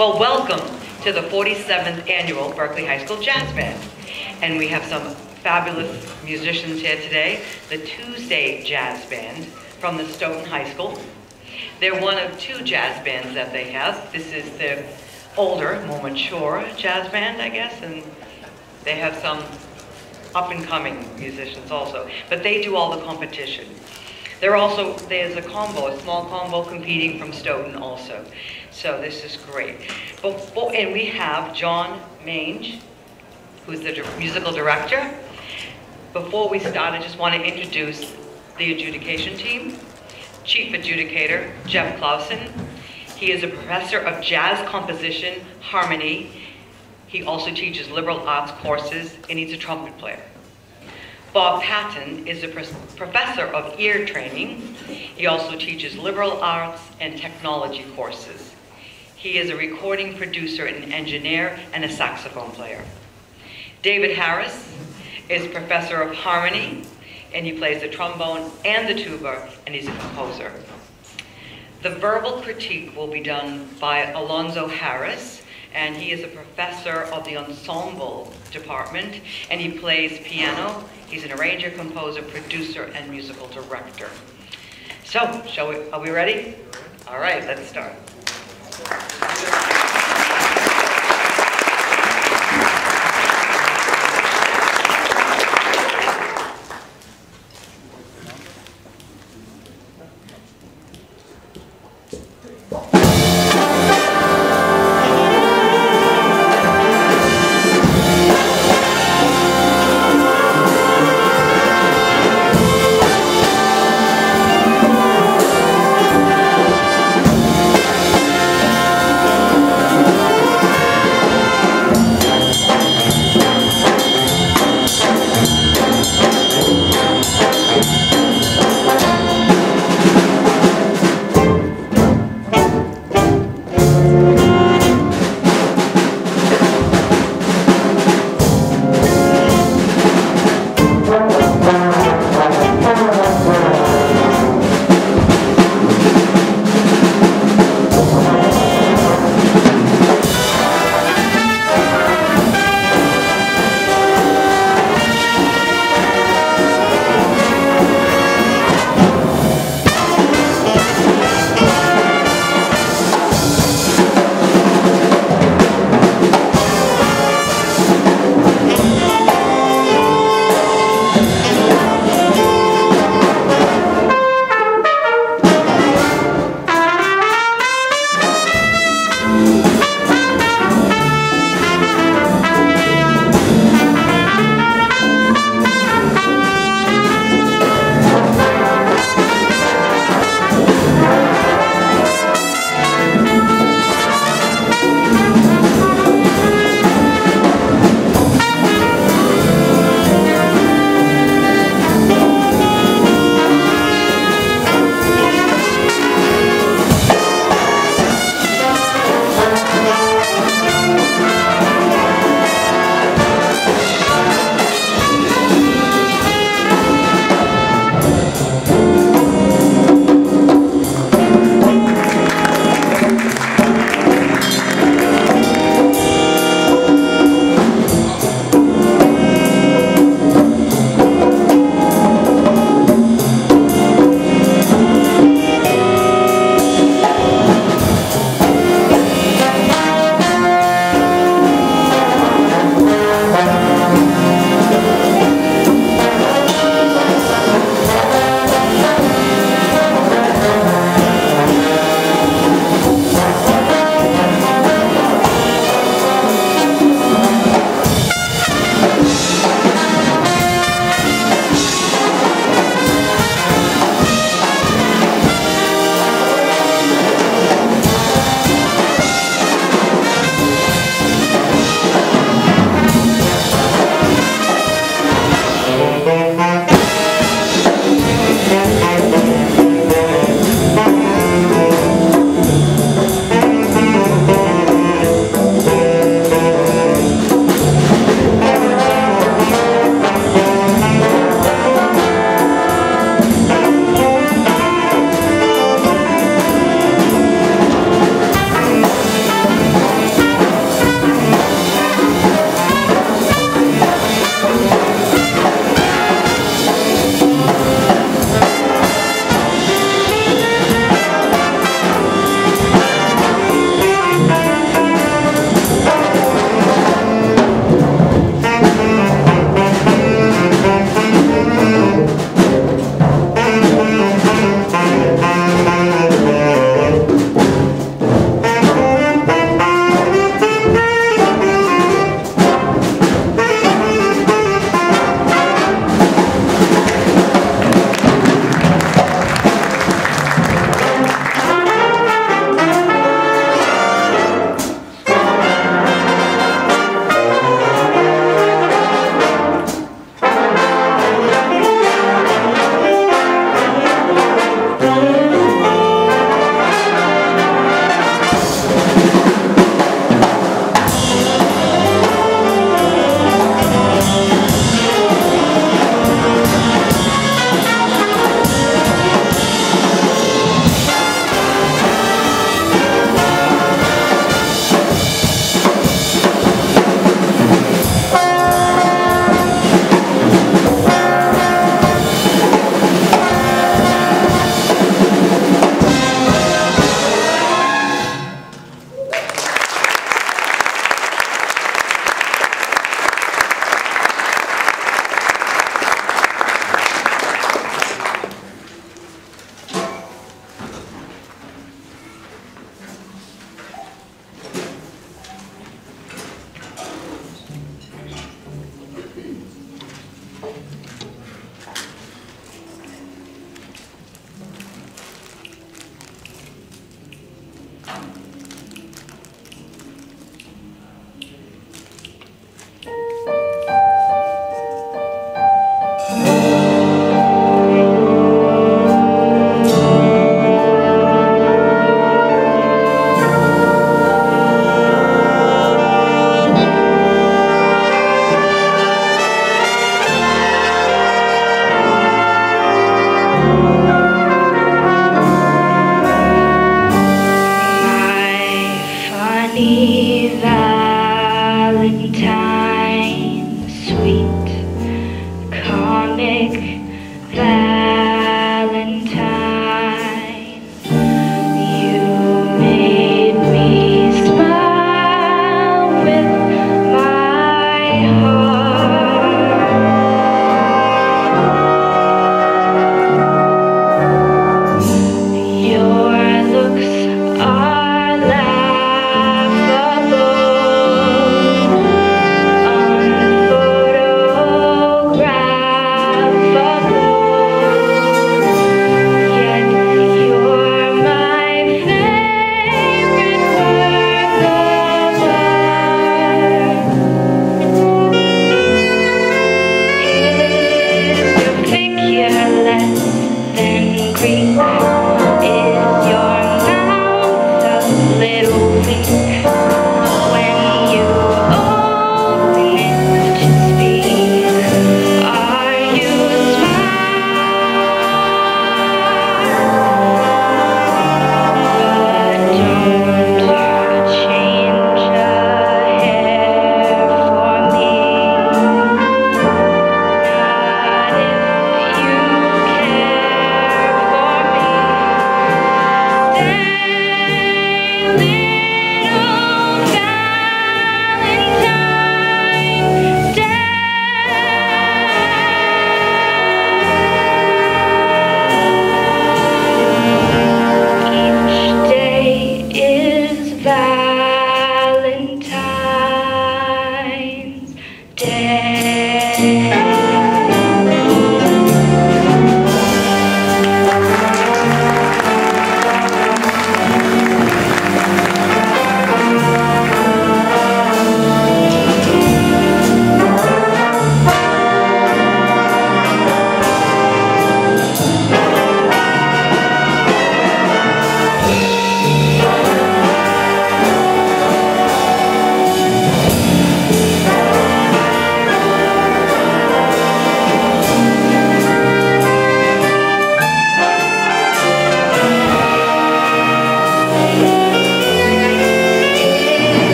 Well, welcome to the 47th Annual Berklee High School Jazz Band. And we have some fabulous musicians here today. The Tuesday Jazz Band from the Stoughton High School. They're one of two jazz bands that they have. This is the older, more mature jazz band, I guess, and they have some up-and-coming musicians also. But they do all the competition. There's a small combo competing from Stoughton also. So this is great. And we have John Mange, who's the musical director. Before we start, I just want to introduce the adjudication team. Chief adjudicator, Jeff Clausen. He is a professor of jazz composition, harmony. He also teaches liberal arts courses, and he's a trumpet player. Bob Patton is a professor of ear training. He also teaches liberal arts and technology courses. He is a recording producer and engineer and a saxophone player. David Harris is professor of harmony, and he plays the trombone and the tuba, and he's a composer. The verbal critique will be done by Alonzo Harris, and he is a professor of the ensemble department, and he plays piano. He's an arranger, composer, producer, and musical director. So, are we ready? All right, let's start. Happy Valentine, sweet comic Valentine. You made me smile with my heart. Your looks are laughable.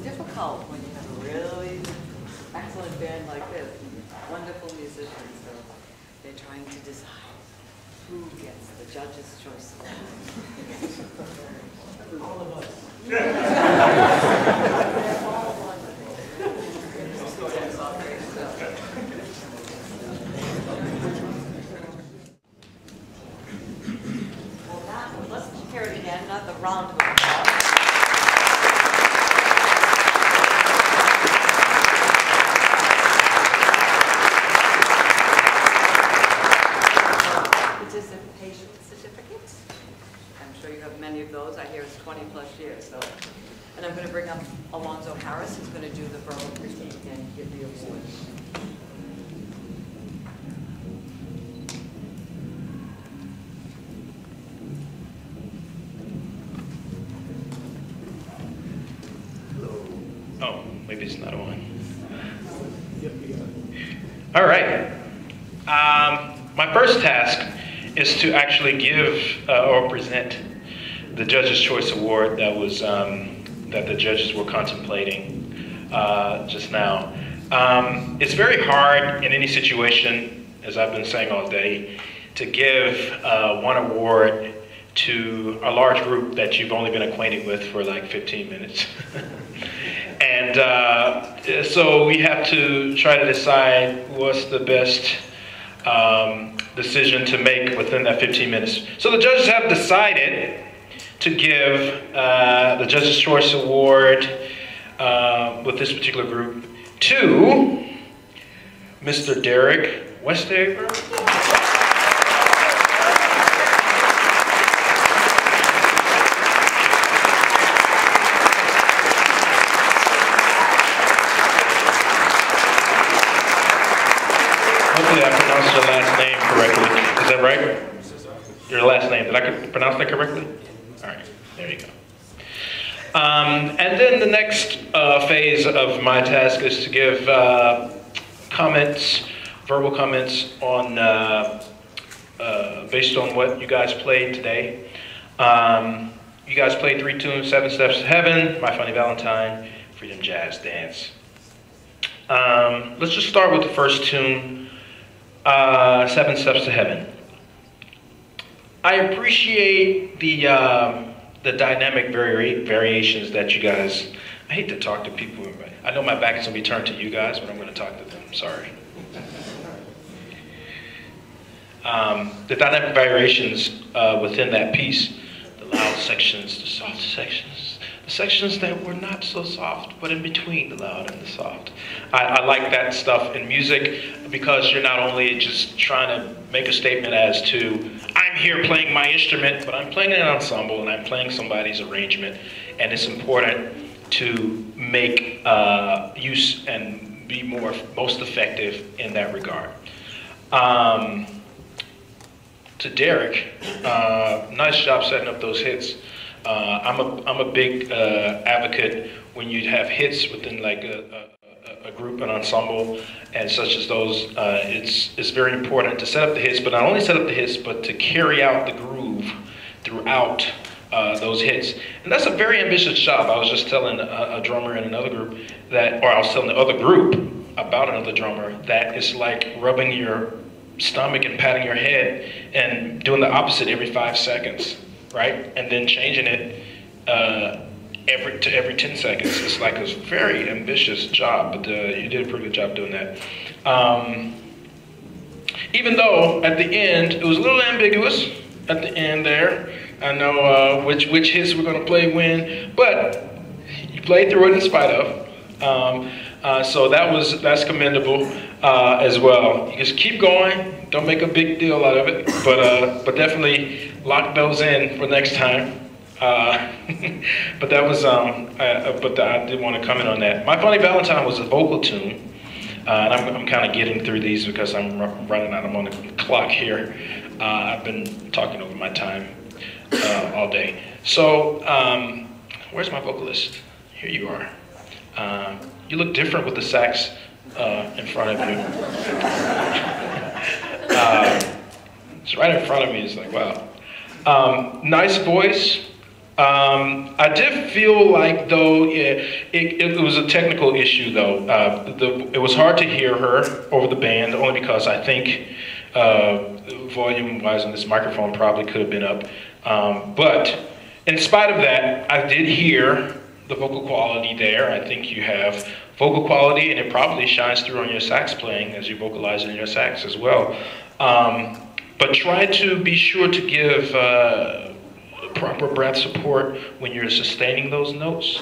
Difficult when you have a really excellent band like this, wonderful musicians, so they're trying to decide who gets the judge's choice. All of us. They're all well, let's hear it again, not the round of applause. Participation certificates. I'm sure you have many of those. I hear it's 20 plus years. So, and I'm going to bring up Alonzo Harris, who's going to do the verbal critique and give the award. Oh, maybe it's not on. All right. My first task is to actually give or present the Judge's Choice Award that was that the judges were contemplating just now. It's very hard in any situation, as I've been saying all day, to give one award to a large group that you've only been acquainted with for like 15 minutes. And so we have to try to decide what's the best decision to make within that 15 minutes. So the judges have decided to give the Judge's Choice Award with this particular group to Mr. Derek Westaver. Hopefully I pronounced your last name correctly. Is that right? Your last name. Did I pronounce that correctly? All right, there you go. And then the next phase of my task is to give comments, verbal comments on, based on what you guys played today. You guys played 3 tunes, 7 Steps to Heaven, My Funny Valentine, Freedom Jazz Dance. Let's just start with the first tune, 7 Steps to Heaven. I appreciate the dynamic variations that you guys, I hate to talk to people, I know my back is going to be turned to you guys, but I'm going to talk to them, sorry. The dynamic variations within that piece, the loud sections, the soft sections, the sections that were not so soft, but in between the loud and the soft. I like that stuff in music because you're not only just trying to make a statement as to, I'm here playing my instrument, but I'm playing an ensemble and I'm playing somebody's arrangement, and it's important to make use and be most effective in that regard. To Derek, nice job setting up those hits. I'm a big advocate when you have hits within like a group, an ensemble, and such as those. It's very important to set up the hits, but not only set up the hits, but to carry out the groove throughout those hits. And that's a very ambitious job. I was just telling a drummer in another group that, or I was telling the other group about another drummer, that it's like rubbing your stomach and patting your head and doing the opposite every 5 seconds, right? And then changing it every 10 seconds. It's like a very ambitious job, but you did a pretty good job doing that. Even though at the end, it was a little ambiguous at the end there. I know which hits we're gonna play when, but you played through it in spite of. So that's commendable as well. You just keep going. Don't make a big deal out of it, but definitely lock those in for next time. But that was but I did want to comment on that. My Funny Valentine was a vocal tune, and I'm kind of getting through these because I'm running out. I'm on the clock here. I've been talking over my time all day. So where's my vocalist? Here you are. You look different with the sax in front of you. It's right in front of me. It's like, wow. Nice voice. I did feel like, though, it was a technical issue, though. It was hard to hear her over the band, only because I think volume-wise on this microphone probably could have been up. But in spite of that, I did hear the vocal quality there. I think you have vocal quality, and it probably shines through on your sax playing as you vocalize in your sax as well. But try to be sure to give proper breath support when you're sustaining those notes.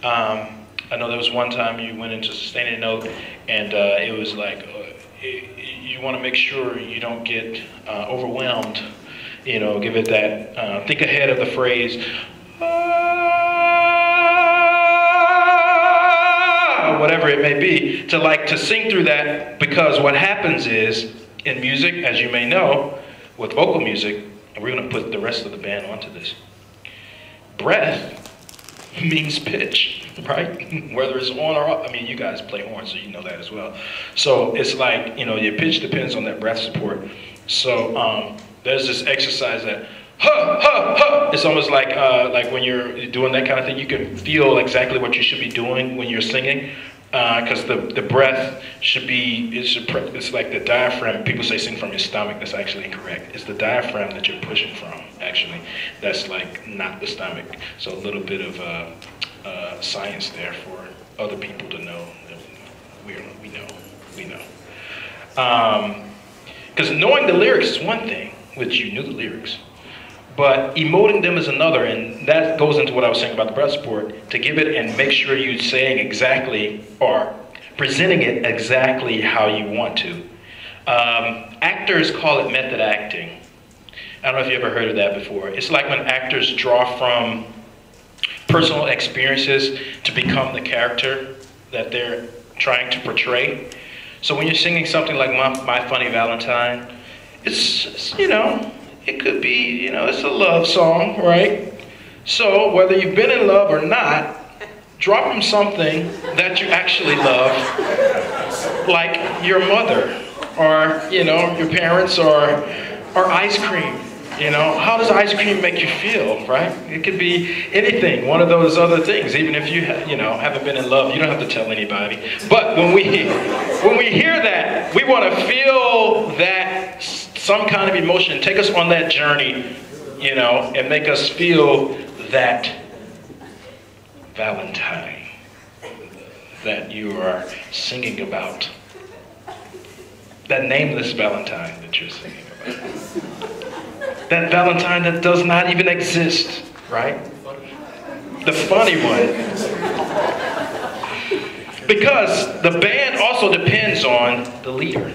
I know there was one time you went into sustaining a note, and it was like, you want to make sure you don't get overwhelmed. You know, give it that, think ahead of the phrase, whatever it may be, to sing through that, because what happens is, in music, as you may know, with vocal music, and we're going to put the rest of the band onto this, breath means pitch, right? Whether it's on or off. I mean, you guys play horns, so you know that as well. So it's like, you know, your pitch depends on that breath support. So there's this exercise that, ha, ha, ha. It's almost like when you're doing that kind of thing, you can feel exactly what you should be doing when you're singing. Because the breath should be, it's like the diaphragm. People say sing from your stomach. That's actually incorrect. It's the diaphragm that you're pushing from, actually. That's like not the stomach. So a little bit of science there for other people to know. We know. Because knowing the lyrics is one thing, which you knew the lyrics. But emoting them is another, and that goes into what I was saying about the breath support, to give it and make sure you're saying exactly, or presenting it exactly how you want to. Actors call it method acting. I don't know if you ever heard of that before. It's like when actors draw from personal experiences to become the character that they're trying to portray. So when you're singing something like My Funny Valentine, it's, you know, it could be, you know, it's a love song, right? So whether you've been in love or not, drop them something that you actually love, like your mother, or, you know, your parents, or ice cream. You know, how does ice cream make you feel, right? It could be anything, one of those other things. Even if you, you know, haven't been in love, you don't have to tell anybody. But when we hear that, we want to feel that some kind of emotion, take us on that journey, you know, and make us feel that Valentine that you are singing about, that nameless Valentine that you're singing about. That Valentine that does not even exist, right? The funny one. Because the band also depends on the leader.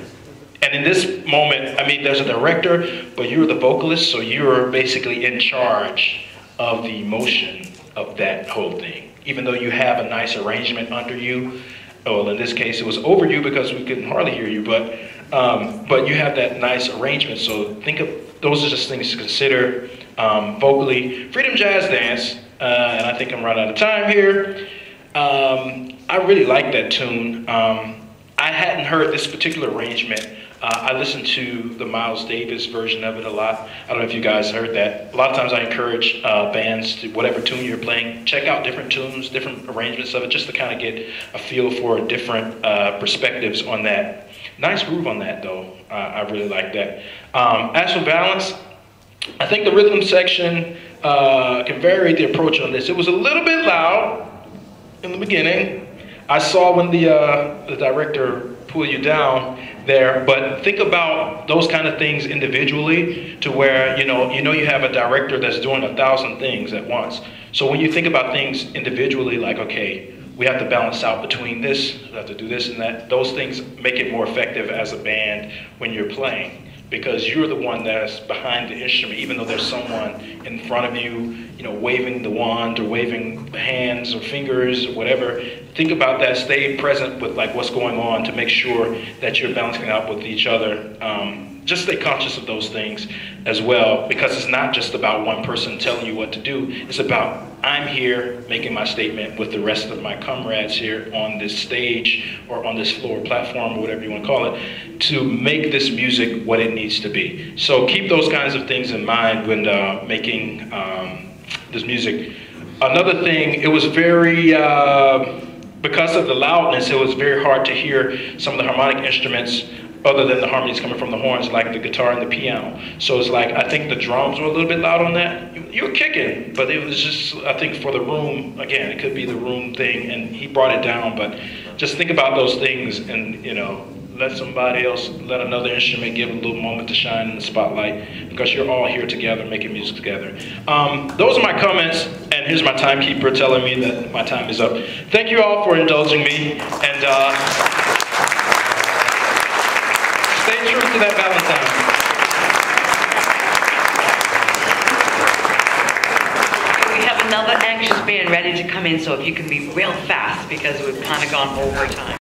And in this moment, I mean, there's a director, but you're the vocalist, so you're basically in charge of the emotion of that whole thing. Even though you have a nice arrangement under you, well, in this case, it was over you because we couldn't hardly hear you, but you have that nice arrangement. So think of, those are just things to consider vocally. Freedom Jazz Dance, and I think I'm running out of time here. I really like that tune. I hadn't heard this particular arrangement. I listened to the Miles Davis version of it a lot. I don't know if you guys heard that. A lot of times I encourage bands to, whatever tune you're playing, check out different tunes, different arrangements of it, just to kind of get a feel for different perspectives on that. Nice groove on that, though. I really like that. As for balance, I think the rhythm section can vary the approach on this. It was a little bit loud in the beginning. I saw when the director pulled you down there, but think about those kind of things individually to where, you know you have a director that's doing 1,000 things at once. So when you think about things individually, like, okay, we have to balance out between this, we have to do this and that, those things make it more effective as a band when you're playing. Because you're the one that's behind the instrument, even though there's someone in front of you, waving the wand or waving hands or fingers or whatever. Think about that. Stay present with like what's going on to make sure that you're balancing out with each other. Just stay conscious of those things as well, because it's not just about one person telling you what to do. It's about, I'm here making my statement with the rest of my comrades here on this stage or on this floor, platform, or whatever you want to call it, to make this music what it needs to be. So keep those kinds of things in mind when making this music. Another thing, it was very, because of the loudness, it was very hard to hear some of the harmonic instruments other than the harmonies coming from the horns, like the guitar and the piano. So it's like, I think the drums were a little bit loud on that. You were kicking, but it was just, I think for the room, again, it could be the room thing, and he brought it down, but just think about those things and, let somebody else, let another instrument give a little moment to shine in the spotlight, because you're all here together, making music together. Those are my comments, and here's my timekeeper telling me that my time is up. Thank you all for indulging me, and stay true to that Valentine. We have another anxious band ready to come in, so if you can be real fast, because we've kind of gone over time.